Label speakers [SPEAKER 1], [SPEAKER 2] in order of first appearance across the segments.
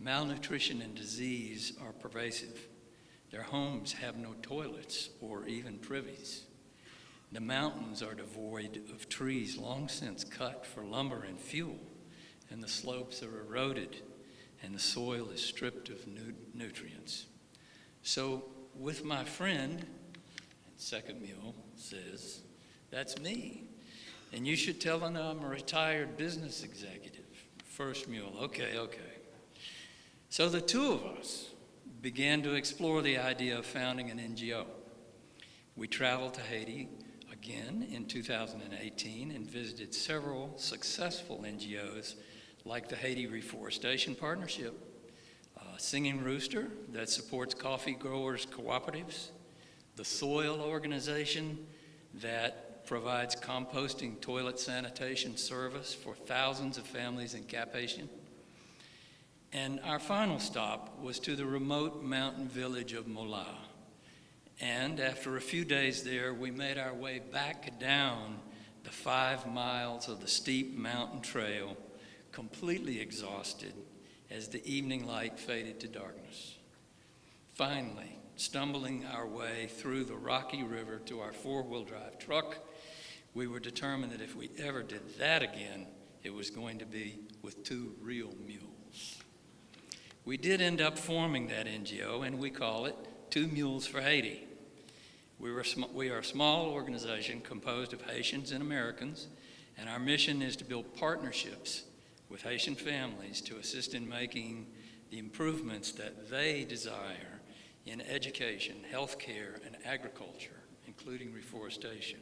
[SPEAKER 1] Malnutrition and disease are pervasive. Their homes have no toilets or even privies. The mountains are devoid of trees long since cut for lumber and fuel, and the slopes are eroded, and the soil is stripped of nutrients. So with my friend, second mule says, that's me. And you should tell them I'm a retired business executive. First mule, okay. So the two of us began to explore the idea of founding an NGO. We traveled to Haiti again in 2018 and visited several successful NGOs like the Haiti Reforestation Partnership, Singing Rooster that supports coffee growers cooperatives, the Soil Organization that provides composting toilet sanitation service for thousands of families in Cap-Haitien. And our final stop was to the remote mountain village of Mola. And after a few days there, we made our way back down the 5 miles of the steep mountain trail, completely exhausted as the evening light faded to darkness. Finally, stumbling our way through the Rocky River to our 4-wheel drive truck, we were determined that if we ever did that again, it was going to be with 2 real mules. We did end up forming that NGO, and we call it 2 Mules for Haiti. We are a small organization composed of Haitians and Americans, and our mission is to build partnerships with Haitian families to assist in making the improvements that they desire in education, healthcare, and agriculture, including reforestation.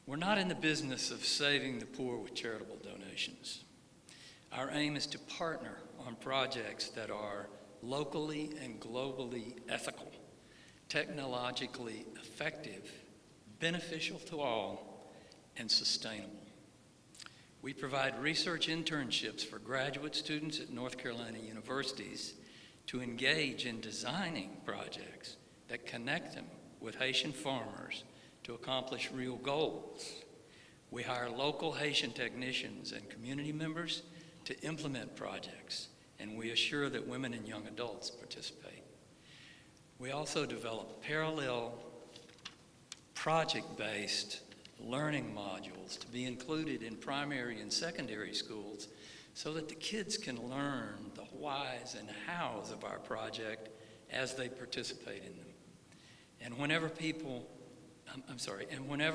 [SPEAKER 1] We're not in the business of saving the poor with charitable donations. Our aim is to partner on projects that are locally and globally ethical, technologically effective, beneficial to all, and sustainable. We provide research internships for graduate students at North Carolina universities to engage in designing projects that connect them with Haitian farmers to accomplish real goals. We hire local Haitian technicians and community members to implement projects, and we assure that women and young adults participate. We also develop parallel project-based learning modules to be included in primary and secondary schools so that the kids can learn the whys and hows of our project as they participate in them. And whenever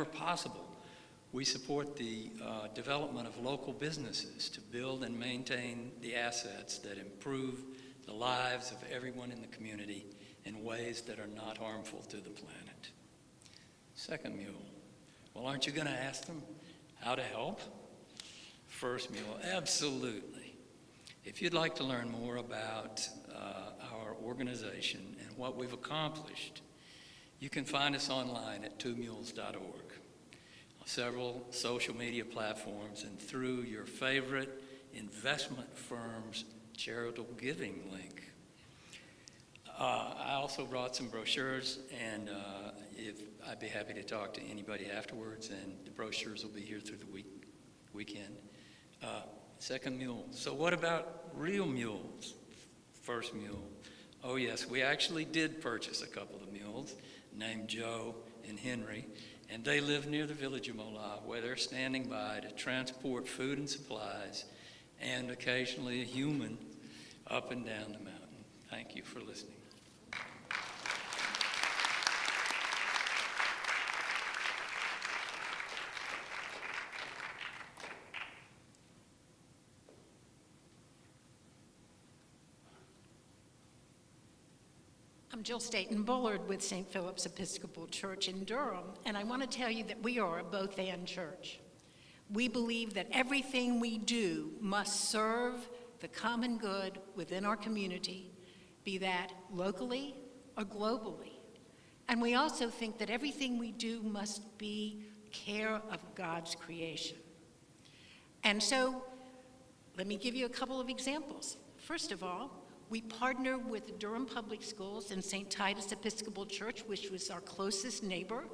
[SPEAKER 1] possible, we support the development of local businesses to build and maintain the assets that improve the lives of everyone in the community in ways that are not harmful to the planet. Second mule. Well, aren't you going to ask them how to help? First mule, absolutely. If you'd like to learn more about our organization and what we've accomplished, you can find us online at twomules.org, several social media platforms, and through your favorite investment firm's charitable giving link. I also brought some brochures, and I'd be happy to talk to anybody afterwards, and the brochures will be here through the weekend. Second mule. So what about real mules? First mule. Oh yes, we actually did purchase a couple of mules named Joe and Henry, and they live near the village of Mola, where they're standing by to transport food and supplies, and occasionally a human up and down the mountain. Thank you for listening.
[SPEAKER 2] I'm Jill Staten Bullard with St. Philip's Episcopal Church in Durham, and I want to tell you that we are a both-and church. We believe that everything we do must serve the common good within our community, be that locally or globally. And we also think that everything we do must be care of God's creation. And so, let me give you a couple of examples. First of all, we partner with Durham Public Schools and St. Titus Episcopal Church, which was our closest neighbor,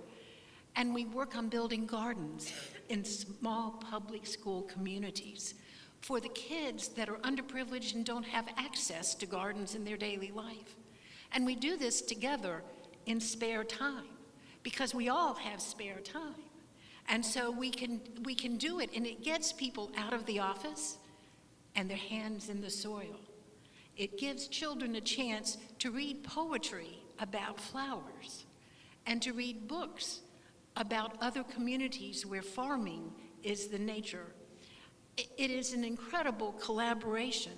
[SPEAKER 2] and we work on building gardens in small public school communities for the kids that are underprivileged and don't have access to gardens in their daily life. And we do this together in spare time, because we all have spare time. And so we can do it, and it gets people out of the office and their hands in the soil. It gives children a chance to read poetry about flowers and to read books about other communities where farming is the nature. It is an incredible collaboration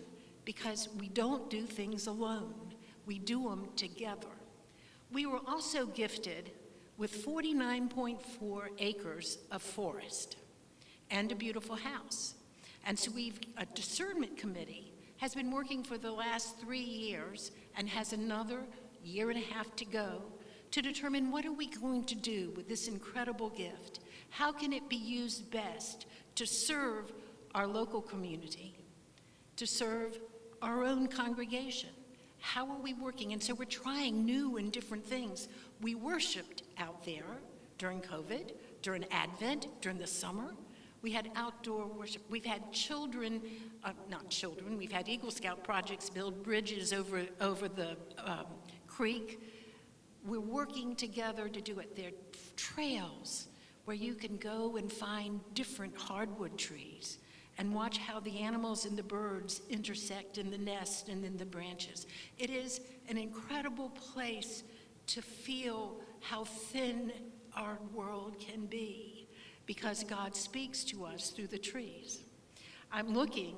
[SPEAKER 2] because we don't do things alone. We do them together. We were also gifted with 49.4 acres of forest and a beautiful house. And so a discernment committee has been working for the last 3 years and has another year and a half to go to determine what are we going to do with this incredible gift? How can it be used best to serve our local community, to serve our own congregation? How are we working? And so we're trying new and different things. We worshiped out there during COVID, during Advent, during the summer. We had outdoor worship. We've had we've had Eagle Scout projects build bridges over the creek. We're working together to do it. There are trails where you can go and find different hardwood trees and watch how the animals and the birds intersect in the nest and in the branches. It is an incredible place to feel how thin our world can be because God speaks to us through the trees. I'm looking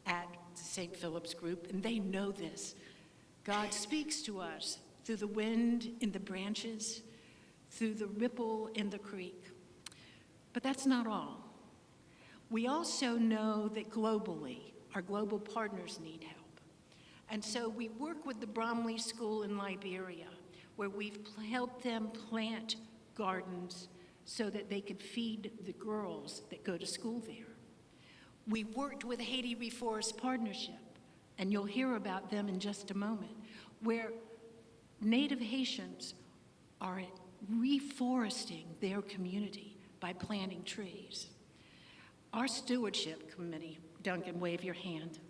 [SPEAKER 2] at the St. Philip's group, and they know this. God speaks to us through the wind in the branches, through the ripple in the creek. But that's not all. We also know that globally, our global partners need help. And so we work with the Bromley School in Liberia, where we've helped them plant gardens so that they could feed the girls that go to school there. We worked with Haiti Reforest Partnership, and you'll hear about them in just a moment, where Native Haitians are reforesting their community by planting trees. Our stewardship committee, Duncan, wave your hand.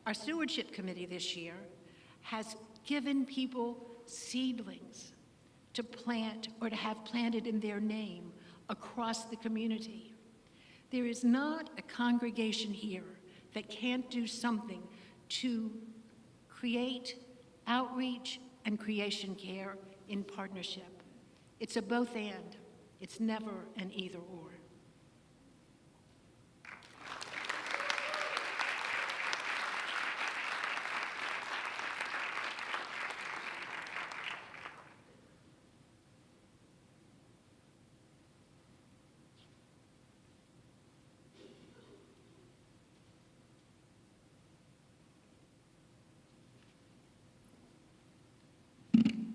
[SPEAKER 2] Our stewardship committee this year has given people seedlings to plant or to have planted in their name across the community. There is not a congregation here that can't do something to create outreach and creation care in partnership. It's a both and. It's never an either or.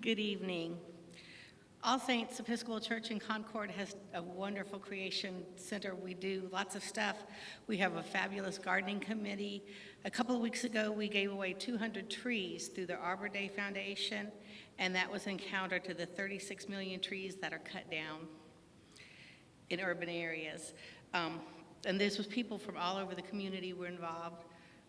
[SPEAKER 3] Good evening. All Saints Episcopal Church in Concord has a wonderful creation center. We do lots of stuff. We have a fabulous gardening committee. A couple of weeks ago, we gave away 200 trees through the Arbor Day Foundation, and that was in counter to the 36 million trees that are cut down in urban areas. And this was people from all over the community were involved,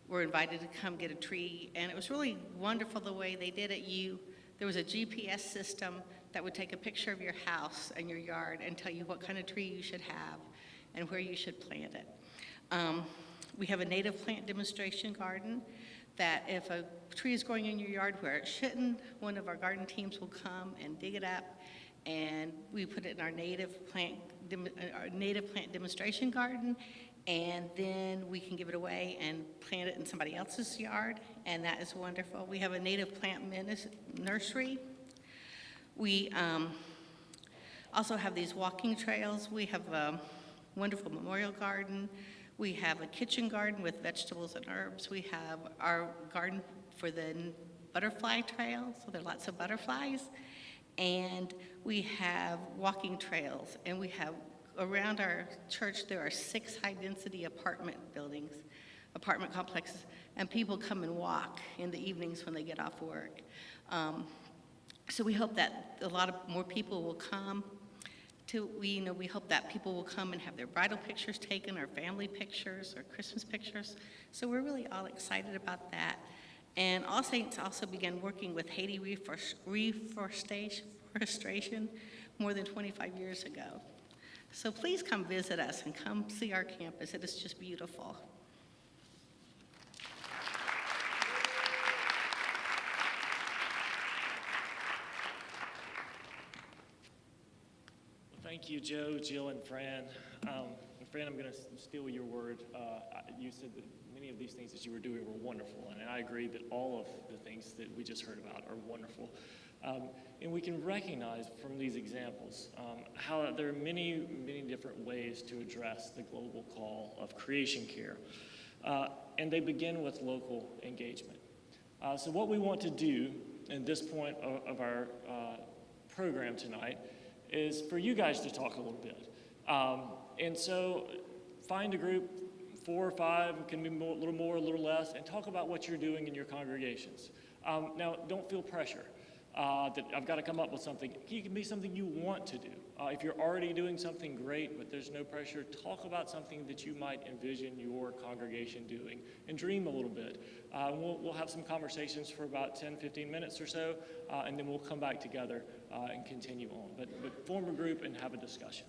[SPEAKER 3] were invited to come get a tree, and it was really wonderful the way they did it. There was a GPS system that would take a picture of your house and your yard and tell you what kind of tree you should have and where you should plant it. We have a native plant demonstration garden that if a tree is growing in your yard where it shouldn't, one of our garden teams will come and dig it up, and we put it in our native plant demonstration garden, and then we can give it away and plant it in somebody else's yard, and that is wonderful. We have a native plant nursery. We also have these walking trails. We have a wonderful memorial garden. We have a kitchen garden with vegetables and herbs. We have our garden for the butterfly trail, so there are lots of butterflies. And we have walking trails, and we have around our church, there are 6 high-density apartment complexes, and people come and walk in the evenings when they get off work. So we hope that a lot of more people will come we hope that people will come and have their bridal pictures taken, or family pictures, or Christmas pictures. So we're really all excited about that. And All Saints also began working with Haiti Reforestation more than 25 years ago. So please come visit us and come see our campus. It is just beautiful.
[SPEAKER 4] Thank you, Joe, Jill, and Fran. And Fran, I'm going to steal your word. You said that many of these things that you were doing were wonderful, and I agree that all of the things that we just heard about are wonderful. And we can recognize from these examples how there are many, many different ways to address the global call of creation care. And they begin with local engagement. So what we want to do at this point of our program tonight is for you guys to talk a little bit. And so find a group, 4 or 5, can be a little more, a little less, and talk about what you're doing in your congregations. Now, don't feel pressure that I've got to come up with something. It can be something you want to do. If you're already doing something great, but there's no pressure, talk about something that you might envision your congregation doing, and dream a little bit. We'll have some conversations for about 10, 15 minutes or so, and then we'll come back together and continue on. But form a group and have a discussion.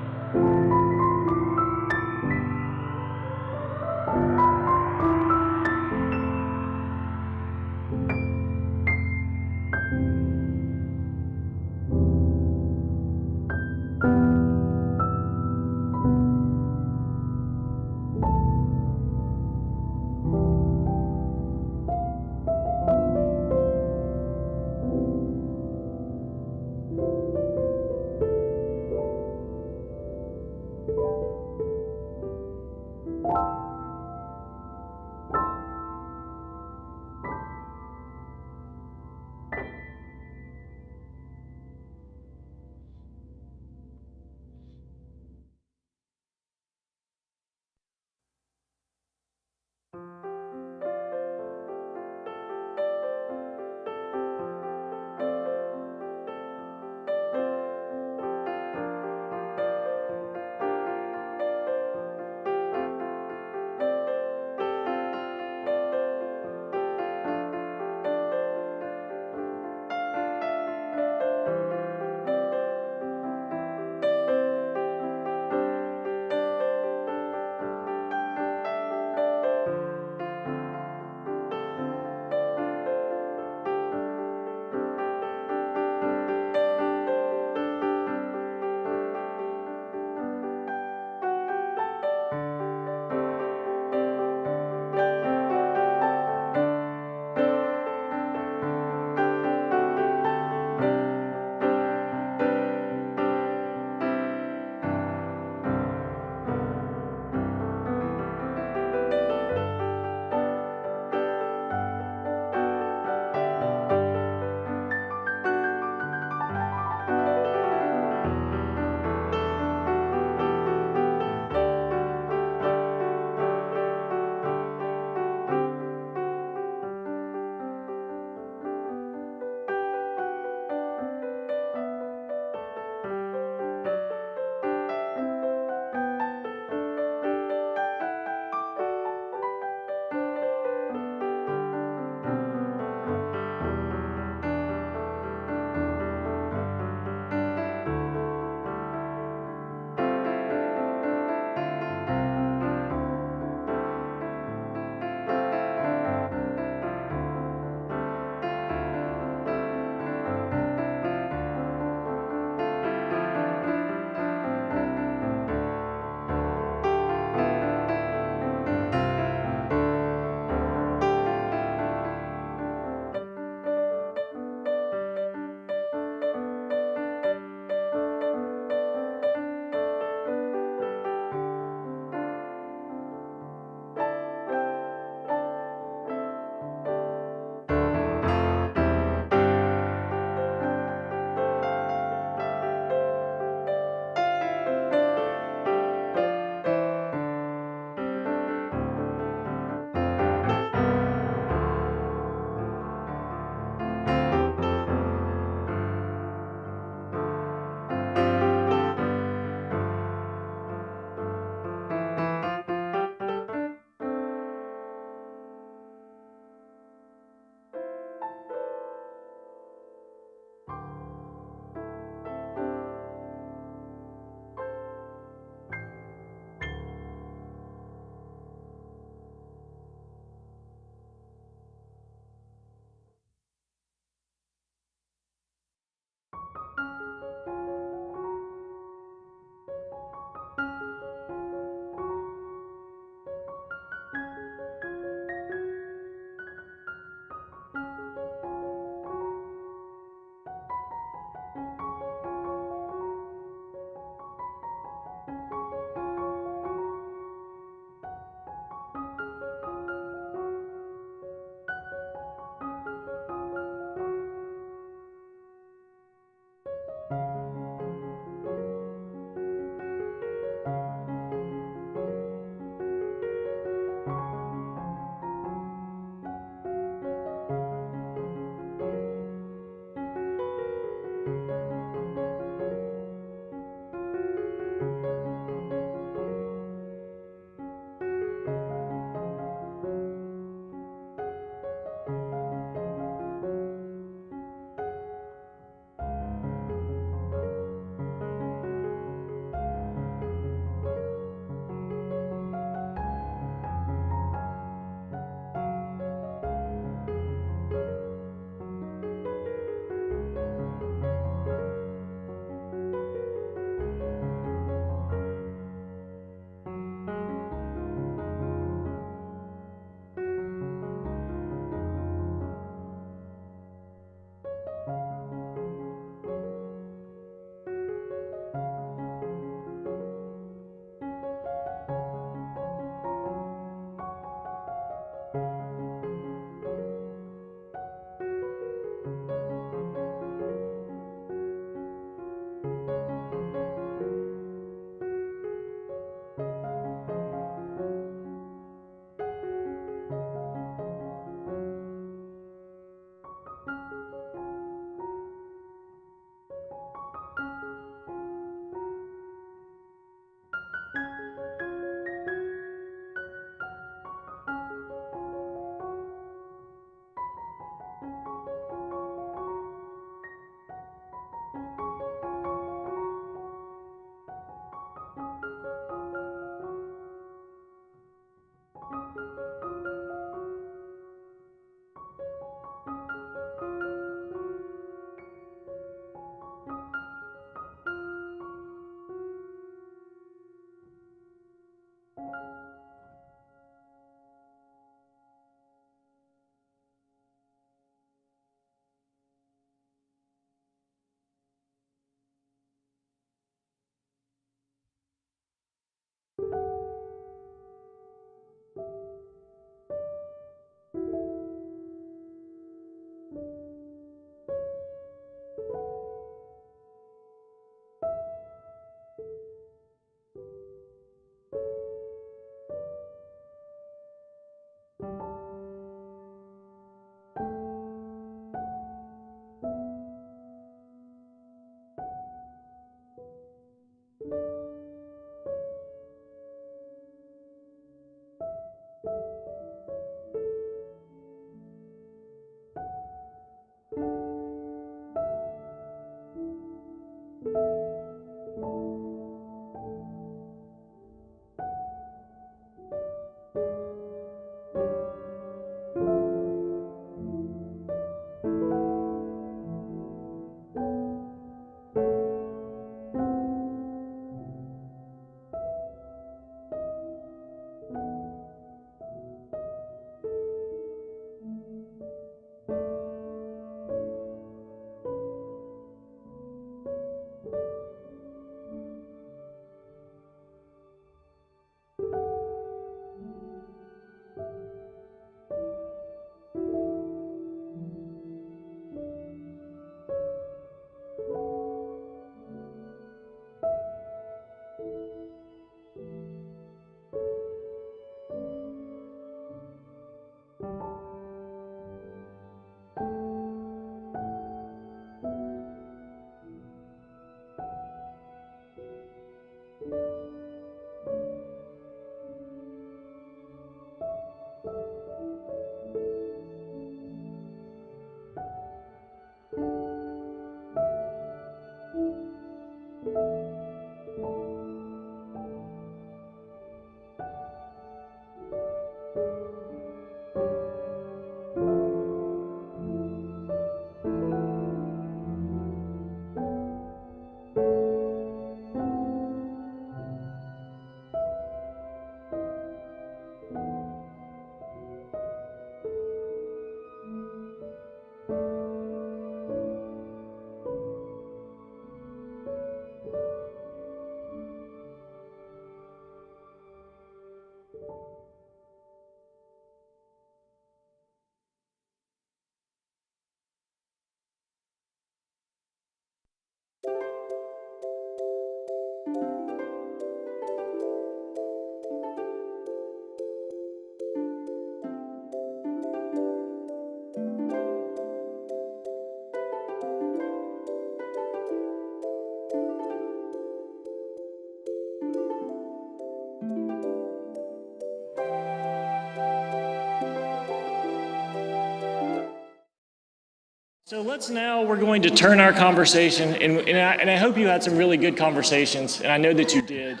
[SPEAKER 4] So we're going to turn our conversation, and I hope you had some really good conversations, and I know that you did.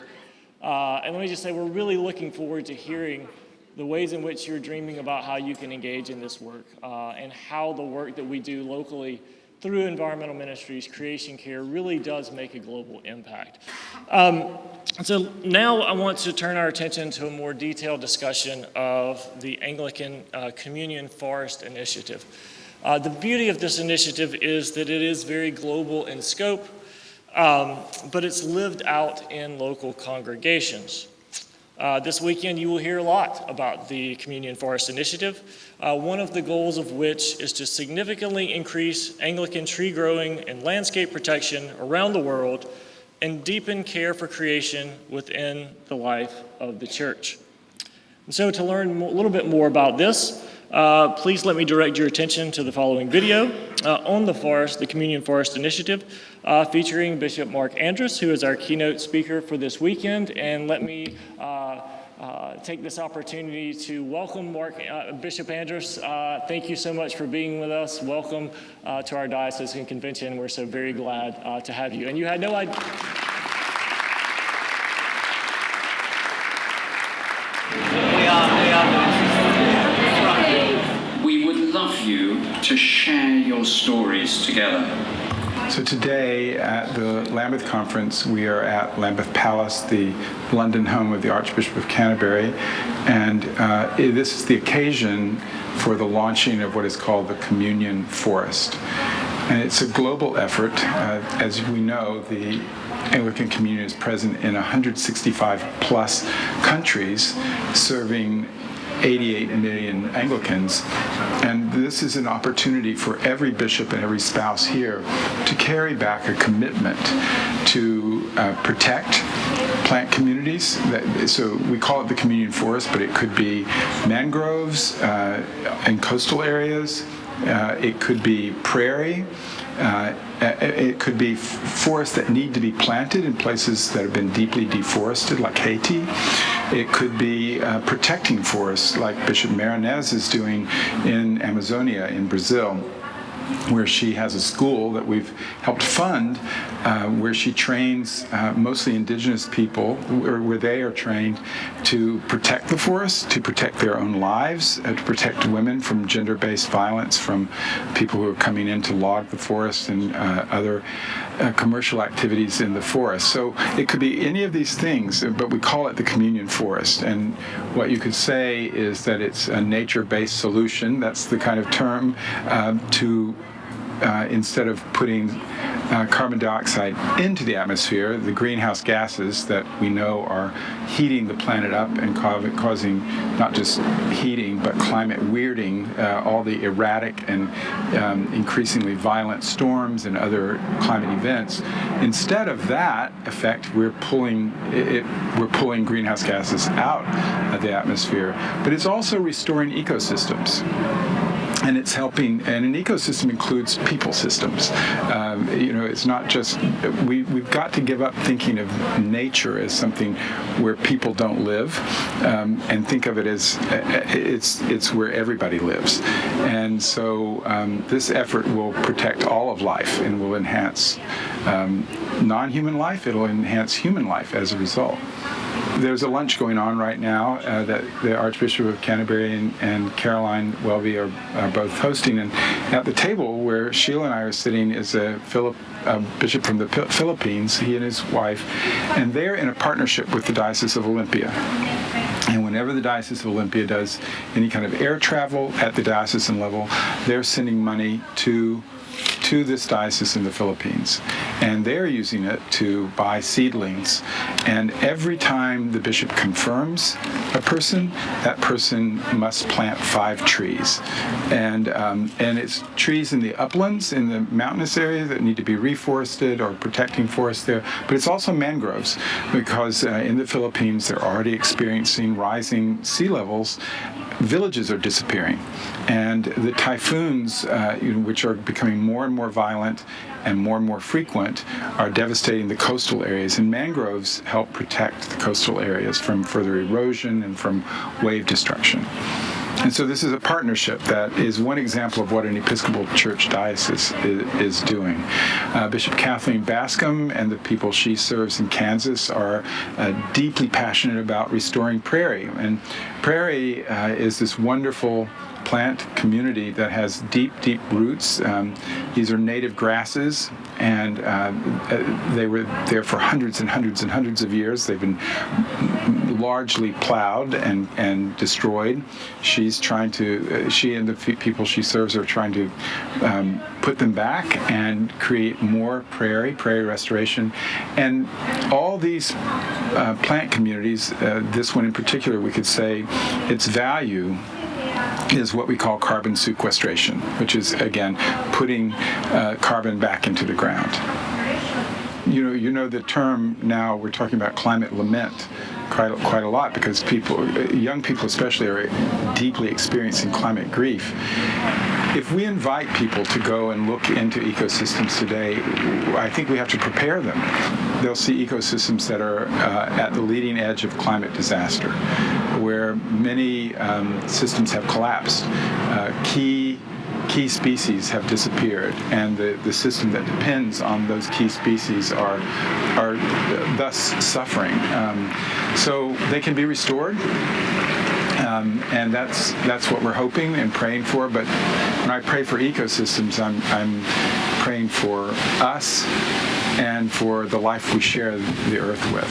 [SPEAKER 4] And let me just say, we're really looking forward to hearing the ways in which you're dreaming about how you can engage in this work, and how the work that we do locally through environmental ministries, Creation Care, really does make a global impact. So now I want to turn our attention to a more detailed discussion of the Anglican Communion Forest Initiative. The beauty of this initiative is that it is very global in scope, but it's lived out in local congregations. This weekend you will hear a lot about the Communion Forest Initiative, one of the goals of which is to significantly increase Anglican tree growing and landscape protection around the world and deepen care for creation within the life of the church. And so to learn a little bit more about this, please let me direct your attention to the following video on the Communion Forest Initiative, featuring Bishop Mark Andrus, who is our keynote speaker for this weekend. And let me take this opportunity to welcome Bishop Andrus. Thank you so much for being with us. Welcome to our diocesan convention. We're so very glad to have you. And you had no idea.
[SPEAKER 5] We would love you to share your stories together.
[SPEAKER 6] So today at the Lambeth Conference, we are at Lambeth Palace, the London home of the Archbishop of Canterbury, and this is the occasion for the launching of what is called the Communion Forest. And it's a global effort. As we know, the Anglican Communion is present in 165 plus countries, serving 88 million Anglicans. And this is an opportunity for every bishop and every spouse here to carry back a commitment to protect plant communities. So we call it the Communion Forest, but it could be mangroves in coastal areas. It could be prairie. It could be forests that need to be planted in places that have been deeply deforested, like Haiti. It could be protecting forests, like Bishop Marinez is doing in Amazonia in Brazil, where she has a school that we've helped fund, where she trains mostly indigenous people, where they are trained to protect the forest, to protect their own lives, to protect women from gender-based violence, from people who are coming in to log the forest and other commercial activities in the forest. So it could be any of these things, but we call it the Communion Forest. And what you could say is that it's a nature-based solution. That's the kind of term to instead of putting carbon dioxide into the atmosphere, the greenhouse gases that we know are heating the planet up and causing not just heating, but climate weirding, all the erratic and increasingly violent storms and other climate events. Instead of that effect, we're pulling greenhouse gases out of the atmosphere, but it's also restoring ecosystems. And it's helping, and an ecosystem includes people systems. It's not just, we've got to give up thinking of nature as something where people don't live, and think of it as it's where everybody lives. And so this effort will protect all of life and will enhance non-human life. It'll enhance human life as a result. There's a lunch going on right now that the Archbishop of Canterbury and Caroline Welby are both hosting. And at the table where Sheila and I are sitting is a bishop from the Philippines, he and his wife, and they're in a partnership with the Diocese of Olympia. And whenever the Diocese of Olympia does any kind of air travel at the diocesan level, they're sending money to this diocese in the Philippines. And they're using it to buy seedlings. And every time the bishop confirms a person, that person must plant 5 trees. And it's trees in the uplands, in the mountainous areas that need to be reforested or protecting forests there. But it's also mangroves, because in the Philippines, they're already experiencing rising sea levels. Villages are disappearing. And the typhoons, which are becoming more and more violent and more frequent, are devastating the coastal areas. And mangroves help protect the coastal areas from further erosion and from wave destruction. And so this is a partnership that is one example of what an Episcopal Church diocese is doing. Bishop Kathleen Bascom and the people she serves in Kansas are deeply passionate about restoring prairie. And prairie is this wonderful plant community that has deep, deep roots. These are native grasses, and they were there for hundreds and hundreds and hundreds of years. They've been largely plowed and destroyed. She's trying to, she and the people she serves are trying to put them back and create more prairie restoration. And all these plant communities, this one in particular, we could say its value is what we call carbon sequestration, which is, again, putting carbon back into the ground. You know the term now, we're talking about climate lament quite a lot, because young people especially, are deeply experiencing climate grief. If we invite people to go and look into ecosystems today, I think we have to prepare them. They'll see ecosystems that are at the leading edge of climate disaster, where many systems have collapsed. Key species have disappeared, and the system that depends on those key species are thus suffering. So they can be restored. And that's what we're hoping and praying for. But when I pray for ecosystems, I'm praying for us and for the life we share the earth with.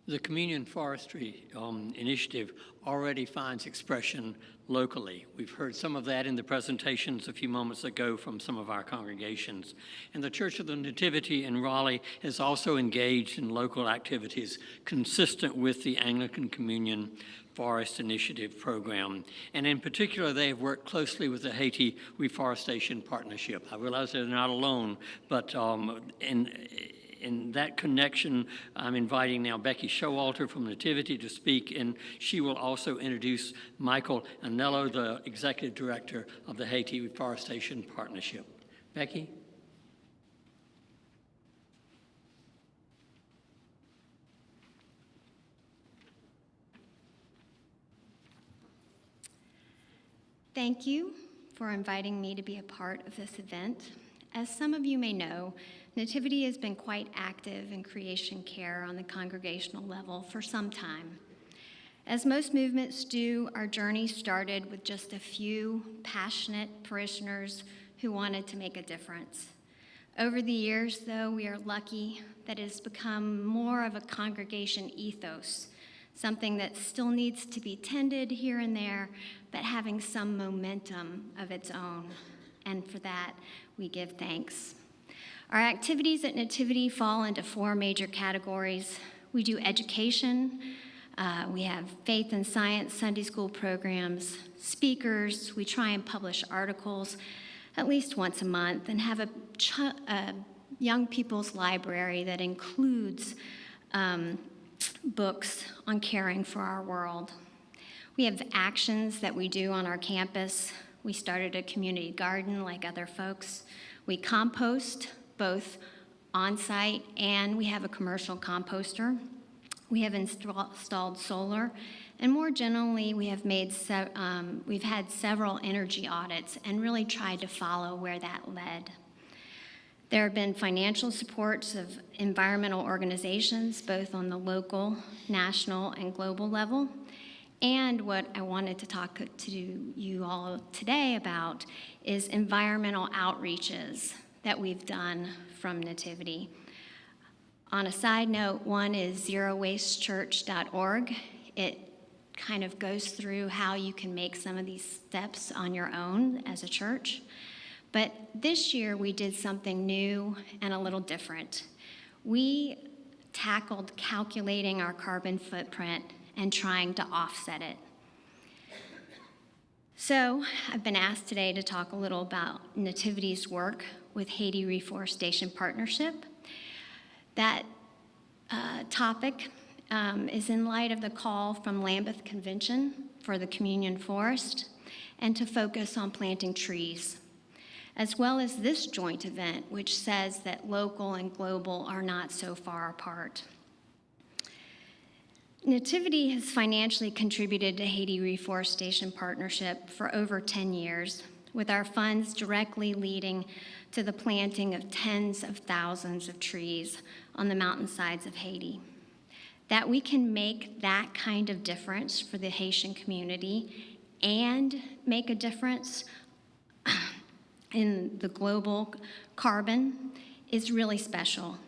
[SPEAKER 7] The Communion Forestry Initiative already finds expression locally. We've heard some of that in the presentations a few moments ago from some of our congregations. And the Church of the Nativity in Raleigh is also engaged in local activities consistent with the Anglican Communion Forest Initiative program. And in particular, they have worked closely with the Haiti Reforestation Partnership. I realize they're not alone, but in that connection, I'm inviting now Becky Showalter from Nativity to speak, and she will also introduce Michael Anello, the Executive Director of the Haiti Reforestation Partnership. Becky?
[SPEAKER 8] Thank you for inviting me to be a part of this event. As some of you may know, Nativity has been quite active in creation care on the congregational level for some time. As most movements do, our journey started with just a few passionate parishioners who wanted to make a difference. Over the years, though, we are lucky that it has become more of a congregation ethos, something that still needs to be tended here and there, but having some momentum of its own. And for that, we give thanks. Our activities at Nativity fall into 4 major categories. We do education, we have faith and science Sunday school programs, speakers, we try and publish articles at least once a month, and have a young people's library that includes books on caring for our world. We have actions that we do on our campus. We started a community garden like other folks. We compost both on-site, and we have a commercial composter. We have installed solar, and more generally, we have we've had several energy audits and really tried to follow where that led. There have been financial supports of environmental organizations, both on the local, national, and global level. And what I wanted to talk to you all today about is environmental outreaches that we've done from Nativity. On a side note, one is zerowastechurch.org. It kind of goes through how you can make some of these steps on your own as a church. But this year we did something new and a little different. We tackled calculating our carbon footprint and trying to offset it. So I've been asked today to talk a little about Nativity's work with Haiti Reforestation Partnership. That topic is in light of the call from Lambeth Convention for the Communion Forest and to focus on planting trees. as well as this joint event, which says that local and global are not so far apart. Nativity has financially contributed to Haiti Reforestation Partnership for over 10 years, with our funds directly leading to the planting of tens of thousands of trees on the mountainsides of Haiti. That we can make that kind of difference for the Haitian community and make a difference in the global carbon is really special.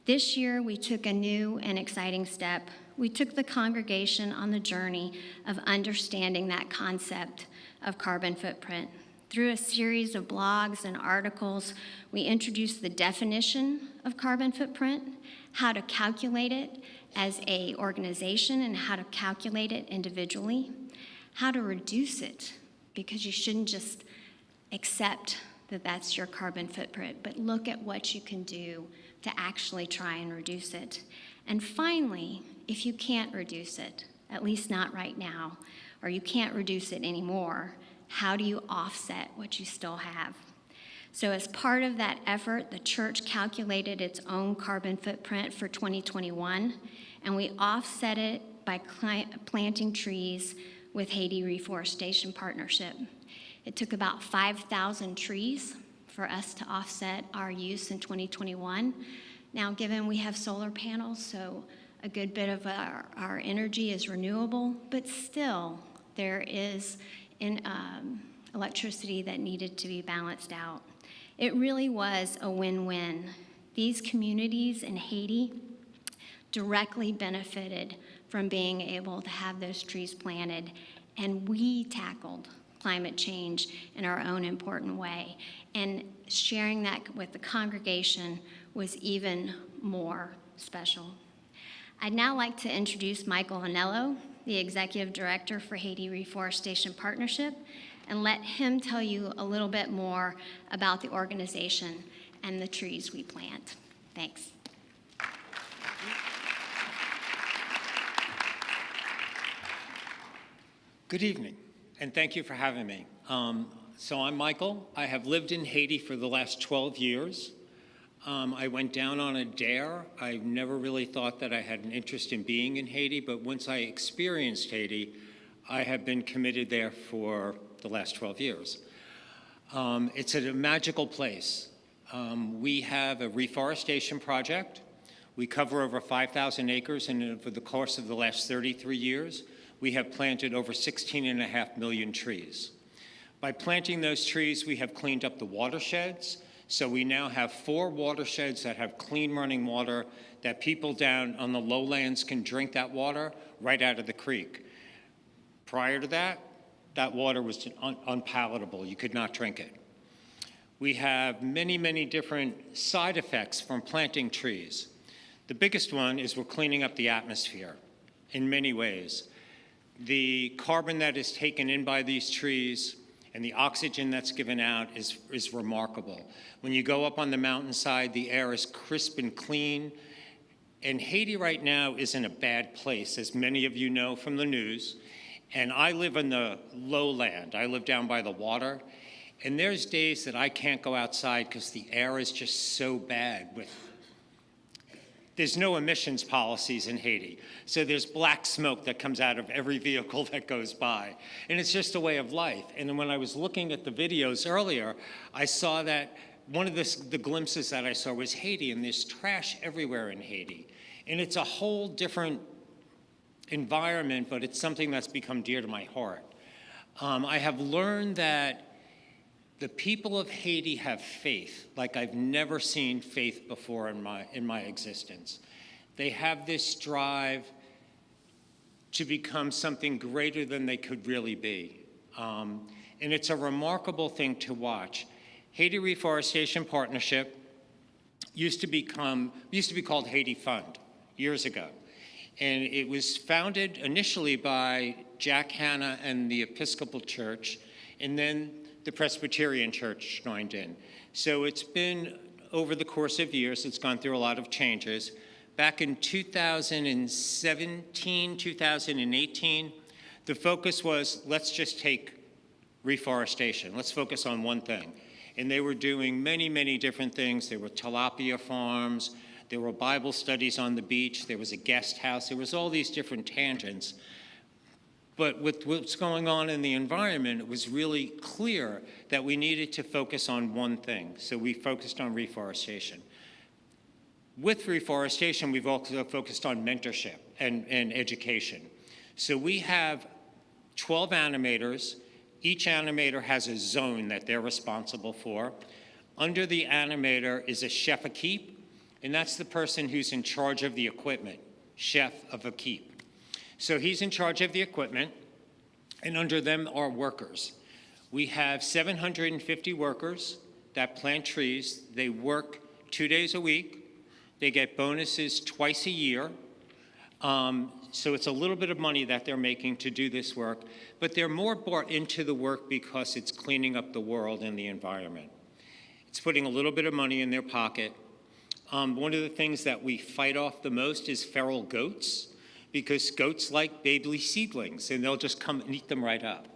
[SPEAKER 8] This year, we took a new and exciting step. We took the congregation on the journey of understanding that concept of carbon footprint. Through a series of blogs and articles, we introduced the definition of carbon footprint, how to calculate it as an organization and how to calculate it individually, how to reduce it, because you shouldn't just accept that that's your carbon footprint, but look at what you can do to actually try and reduce it. And finally, if you can't reduce it, at least not right now, or you can't reduce it anymore, how do you offset what you still have? So as part of that effort, the church calculated its own carbon footprint for 2021, and we offset it by planting trees with Haiti Reforestation Partnership. It took about 5,000 trees for us to offset our use in 2021. Now, given we have solar panels, so a good bit of our energy is renewable, but still there is electricity that needed to be balanced out. It really was a win-win. These communities in Haiti directly benefited from being able to have those trees planted, and we tackled climate change in our own important way. And sharing that with the congregation was even more special. I'd now like to introduce Michael Anello, the Executive Director for Haiti Reforestation Partnership, and let him tell you a little bit more about the organization and the trees we plant. Thanks.
[SPEAKER 9] Good evening, and thank you for having me. So I'm Michael. I have lived in Haiti for the last 12 years. I went down on a dare. I never really thought that I had an interest in being in Haiti, but once I experienced Haiti, I have been committed there for the last 12 years. It's a magical place. We have a reforestation project. We cover over 5,000 acres, and over the course of the last 33 years, we have planted over 16.5 million trees. By planting those trees, we have cleaned up the watersheds. So we now have 4 watersheds that have clean running water that people down on the lowlands can drink that water right out of the creek. Prior to that, that water was unpalatable. You could not drink it. We have many, many different side effects from planting trees. The biggest one is we're cleaning up the atmosphere in many ways. The carbon that is taken in by these trees and the oxygen that's given out is remarkable. When you go up on the mountainside, the air is crisp and clean. And Haiti right now is in a bad place, as many of you know from the news. And I live in the lowland. I live down by the water. And there's days that I can't go outside because the air is just so bad. There's no emissions policies in Haiti. So there's black smoke that comes out of every vehicle that goes by. And it's just a way of life. And when I was looking at the videos earlier, I saw that one of the glimpses that I saw was Haiti, and there's trash everywhere in Haiti. And it's a whole different environment, but it's something that's become dear to my heart. I have learned that the people of Haiti have faith like I've never seen faith before in my existence. They have this drive to become something greater than they could really be. And it's a remarkable thing to watch. Haiti Reforestation Partnership used to be called Haiti Fund years ago. And it was founded initially by Jack Hanna and the Episcopal Church, and then the Presbyterian Church joined in. So it's been, over the course of years, it's gone through a lot of changes. Back in 2017, 2018, the focus was, let's just take reforestation. Let's focus on one thing. And they were doing many, many different things. There were tilapia farms, there were Bible studies on the beach, there was a guest house, there was all these different tangents. But with what's going on in the environment, it was really clear that we needed to focus on one thing. So we focused on reforestation. With reforestation, we've also focused on mentorship and education. So we have 12 animators. Each animator has a zone that they're responsible for. Under the animator is a chef a keep, and that's the person who's in charge of the equipment, chef of a keep. So he's in charge of the equipment, and under them are workers. We have 750 workers that plant trees. They work 2 days a week. They get bonuses twice a year. So it's a little bit of money that they're making to do this work, but they're more bought into the work because it's cleaning up the world and the environment. It's putting a little bit of money in their pocket. One of the things that we fight off the most is feral goats, because goats like baby seedlings, and they'll just come and eat them right up.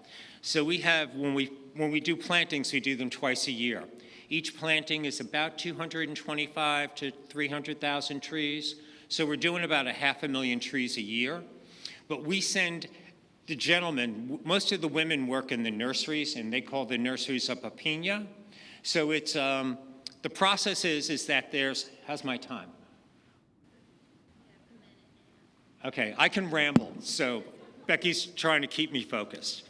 [SPEAKER 9] So we have, when we do plantings, we do them twice a year. Each planting is about 225 to 300,000 trees. So we're doing about 500,000 trees a year. But we send the gentlemen, most of the women work in the nurseries, and they call the nurseries a pepina. So it's, the process is that there's, how's my time? Okay, I can ramble, so Becky's trying to keep me focused.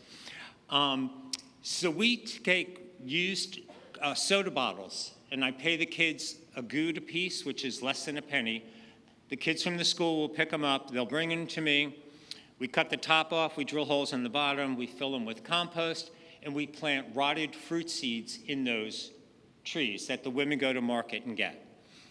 [SPEAKER 9] So we take used soda bottles, and I pay the kids a good apiece, which is less than a penny. The kids from the school will pick them up, they'll bring them to me. We cut the top off, we drill holes in the bottom, we fill them with compost, and we plant rotted fruit seeds in those trees that the women go to market and get.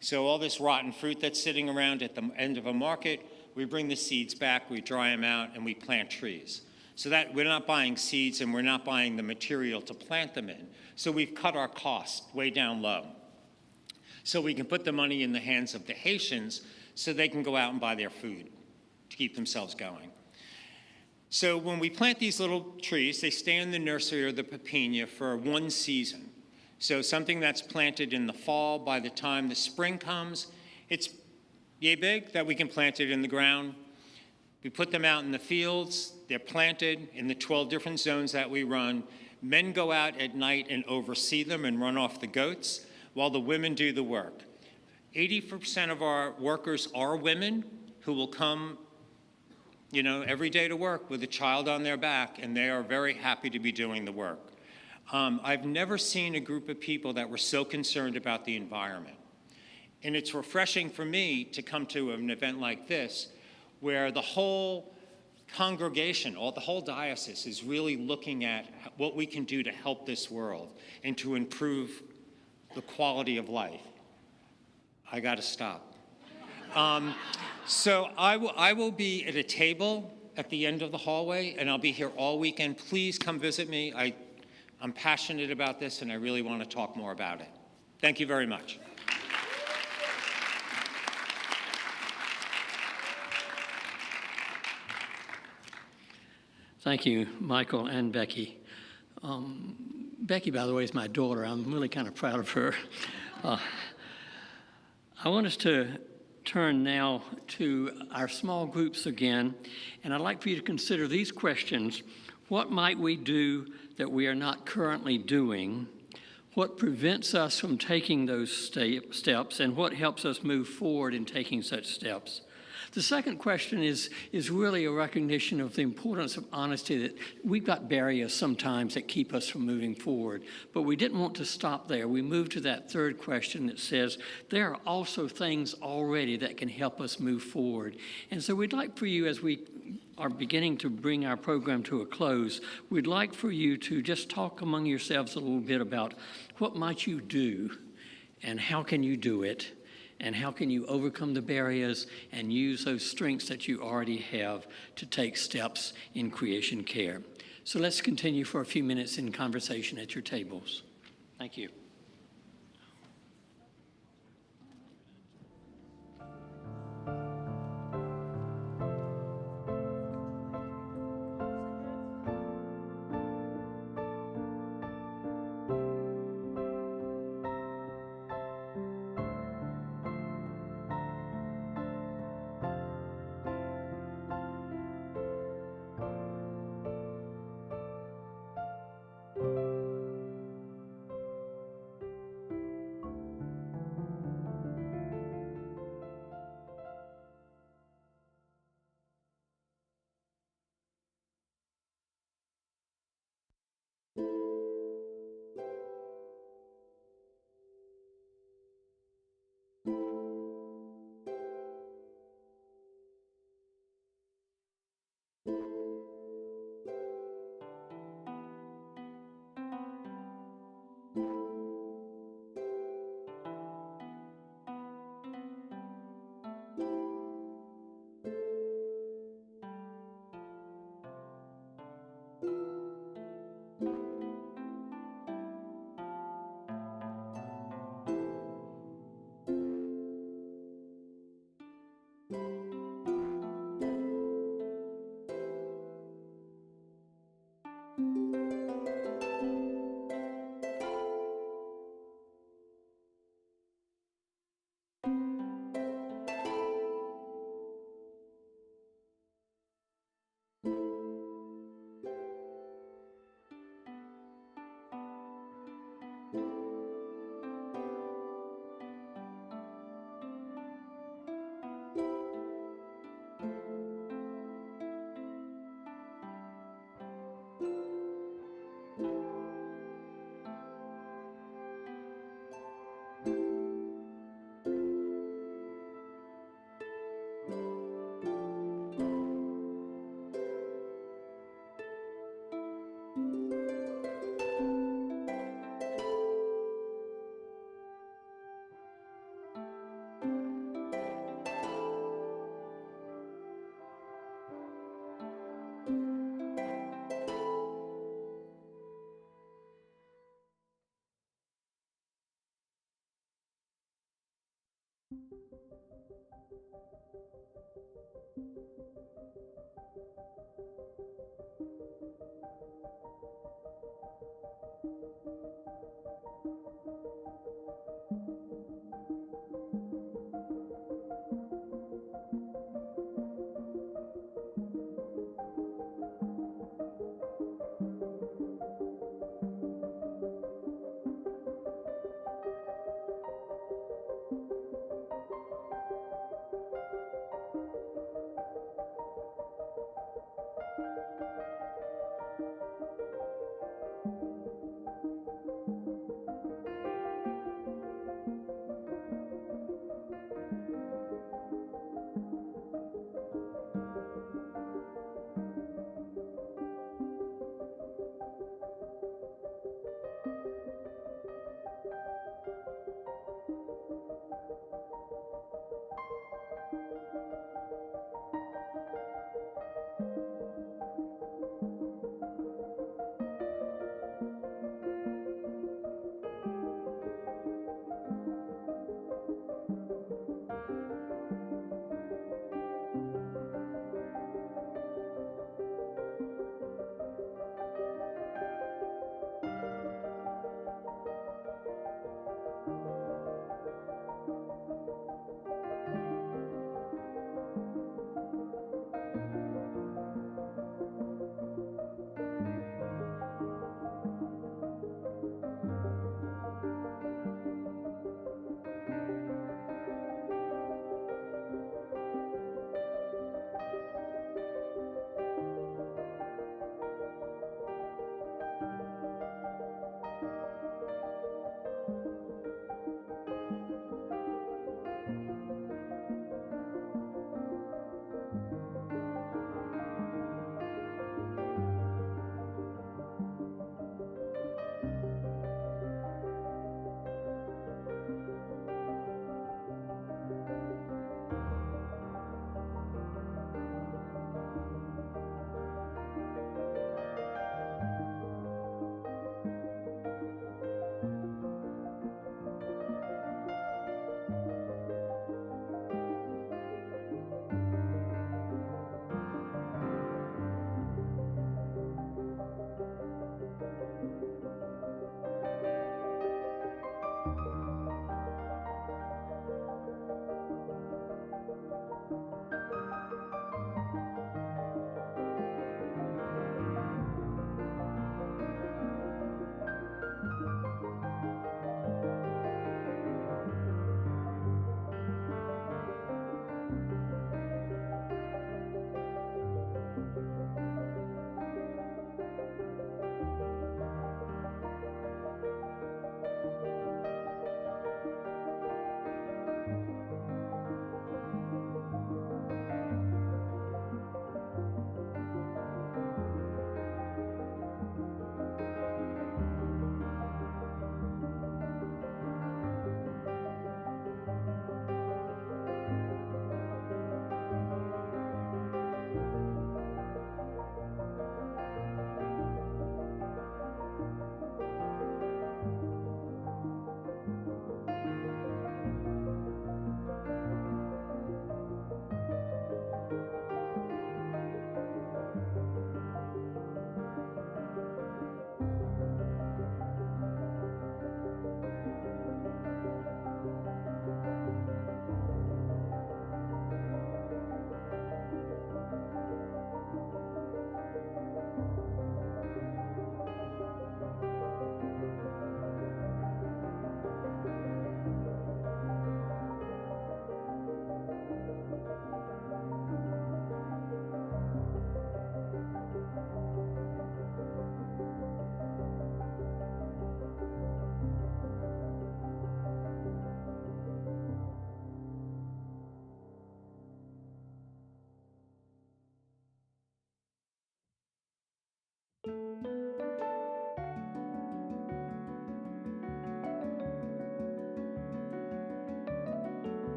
[SPEAKER 9] So all this rotten fruit that's sitting around at the end of a market, we bring the seeds back, we dry them out, and we plant trees. So that we're not buying seeds and we're not buying the material to plant them in. So we've cut our cost way down low. So we can put the money in the hands of the Haitians so they can go out and buy their food to keep themselves going. So when we plant these little trees, they stay in the nursery or the pepina for one season. So something that's planted in the fall, by the time the spring comes, it's yay big that we can plant it in the ground. We put them out in the fields. They're planted in the 12 different zones that we run. Men go out at night and oversee them and run off the goats while the women do the work. 80% of our workers are women who will come, every day to work with a child on their back, and they are very happy to be doing the work. I've never seen a group of people that were so concerned about the environment. And it's refreshing for me to come to an event like this where the whole congregation, or the whole diocese, is really looking at what we can do to help this world and to improve the quality of life. I got to stop. So I will be at a table at the end of the hallway, and I'll be here all weekend. Please come visit me. I'm passionate about this, and I really want to talk more about it. Thank you very much.
[SPEAKER 7] Thank you, Michael and Becky. Becky, by the way, is my daughter. I'm really kind of proud of her. I want us to turn now to our small groups again, and I'd like for you to consider these questions. What might we do that we are not currently doing? What prevents us from taking those steps, and what helps us move forward in taking such steps? The second question is really a recognition of the importance of honesty, that we've got barriers sometimes that keep us from moving forward, but we didn't want to stop there. We moved to that third question that says there are also things already that can help us move forward. And so we'd like for you, as we are beginning to bring our program to a close, we'd like for you to just talk among yourselves a little bit about what might you do and how can you do it, and how can you overcome the barriers and use those strengths that you already have to take steps in creation care. So let's continue for a few minutes in conversation at your tables. Thank you.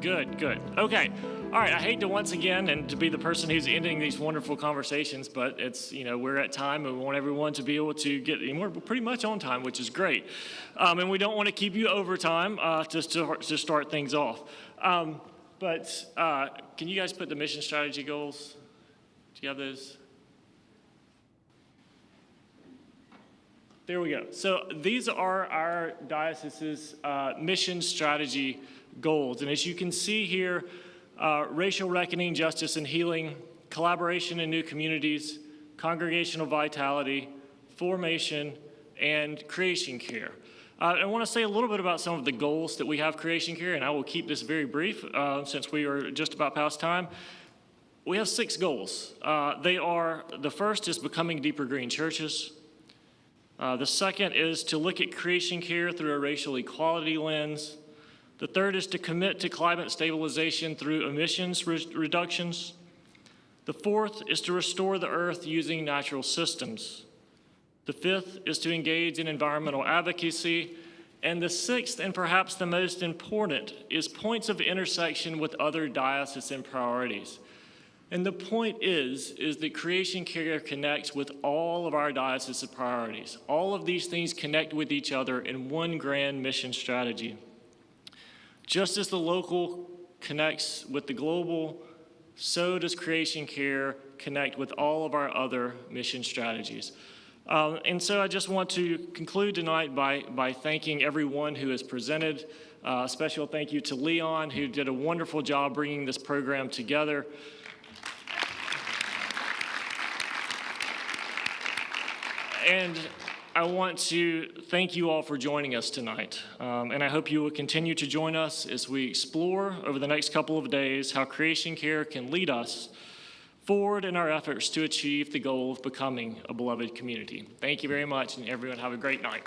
[SPEAKER 4] Good, good. Okay. All right. I hate to once again and to be the person who's ending these wonderful conversations, but it's, we're at time and we want everyone to be able to get, and we're pretty much on time, which is great. And we don't want to keep you over time to start things off. But can you guys put the mission strategy goals? Do you have those? There we go. So these are our diocese's mission strategy goals. And as you can see here, racial reckoning, justice and healing, collaboration in new communities, congregational vitality, formation, and creation care. I want to say a little bit about some of the goals that we have creation care, and I will keep this very brief since we are just about past time. We have 6 goals. The first is becoming deeper green churches. The second is to look at creation care through a racial equality lens. The third is to commit to climate stabilization through emissions reductions. The fourth is to restore the earth using natural systems. The fifth is to engage in environmental advocacy. And the sixth, and perhaps the most important, is points of intersection with other diocesan priorities. And the point is that creation care connects with all of our diocesan priorities. All of these things connect with each other in one grand mission strategy. Just as the local connects with the global, so does creation care connect with all of our other mission strategies. And so I just want to conclude tonight by thanking everyone who has presented. A special thank you to Leon, who did a wonderful job bringing this program together. And I want to thank you all for joining us tonight. And I hope you will continue to join us as we explore over the next couple of days how creation care can lead us forward in our efforts to achieve the goal of becoming a beloved community. Thank you very much, and everyone have a great night.